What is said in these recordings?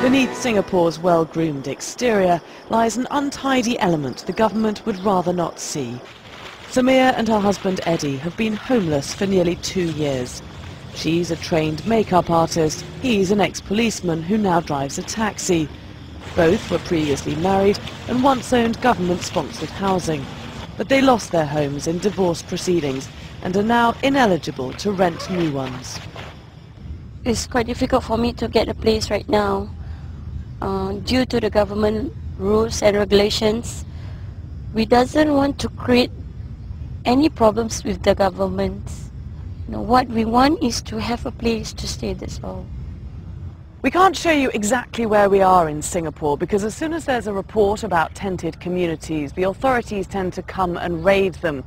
Beneath Singapore's well-groomed exterior lies an untidy element the government would rather not see. Samir and her husband Eddie have been homeless for nearly 2 years. She's a trained makeup artist, he's an ex-policeman who now drives a taxi. Both were previously married and once owned government-sponsored housing. But they lost their homes in divorce proceedings and are now ineligible to rent new ones. It's quite difficult for me to get a place right now. Due to the government rules and regulations, we doesn't want to create any problems with the government. What we want is to have a place to stay, that's all. We can't show you exactly where we are in Singapore because as soon as there's a report about tented communities, the authorities tend to come and raid them.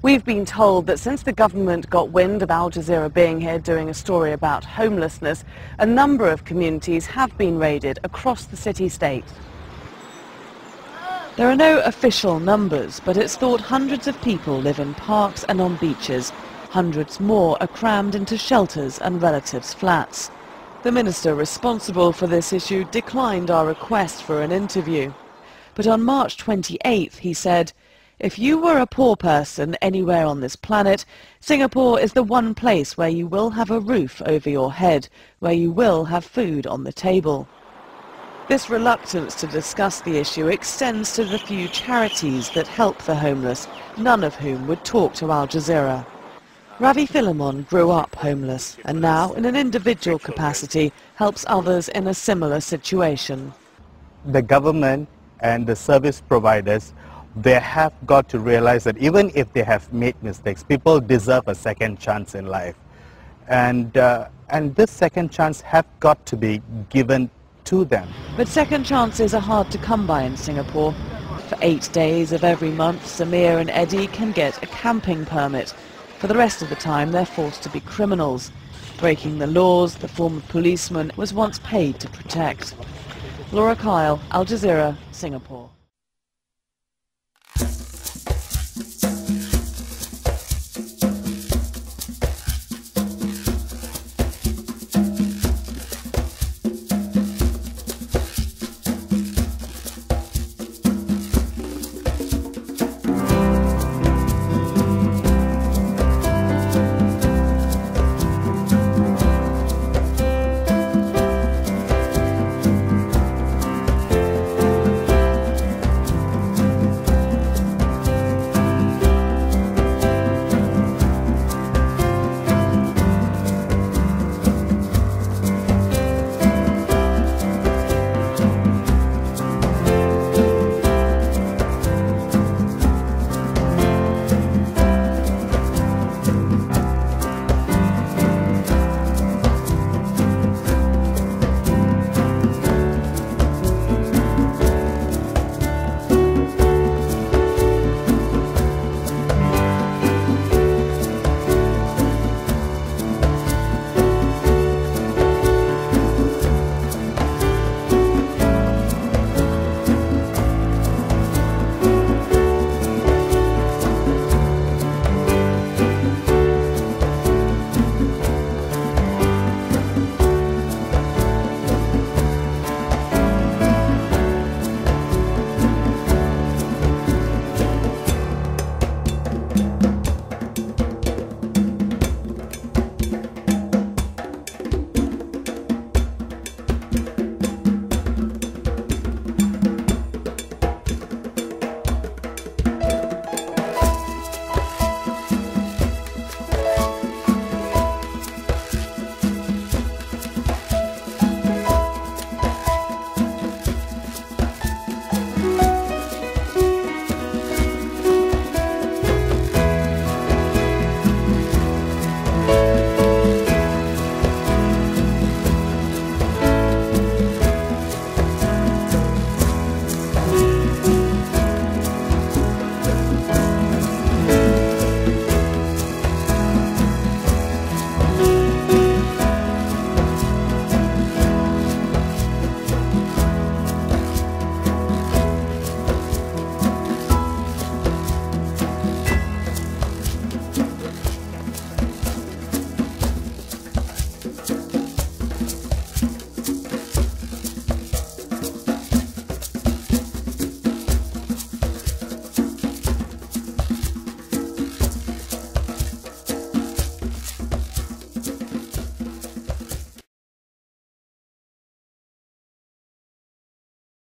We've been told that since the government got wind of Al Jazeera being here doing a story about homelessness, a number of communities have been raided across the city-state. There are no official numbers, but it's thought hundreds of people live in parks and on beaches. Hundreds more are crammed into shelters and relatives' flats. The minister responsible for this issue declined our request for an interview. But on March 28th he said, "If you were a poor person anywhere on this planet, Singapore is the one place where you will have a roof over your head, where you will have food on the table." This reluctance to discuss the issue extends to the few charities that help the homeless, none of whom would talk to Al Jazeera. Ravi Philemon grew up homeless and now, in an individual capacity, helps others in a similar situation. The government and the service providers, they have got to realize that even if they have made mistakes, people deserve a second chance in life. And this second chance have got to be given to them. But second chances are hard to come by in Singapore. For 8 days of every month, Samir and Eddie can get a camping permit. For the rest of the time, they're forced to be criminals. Breaking the laws the former policeman was once paid to protect. Laura Kyle, Al Jazeera, Singapore.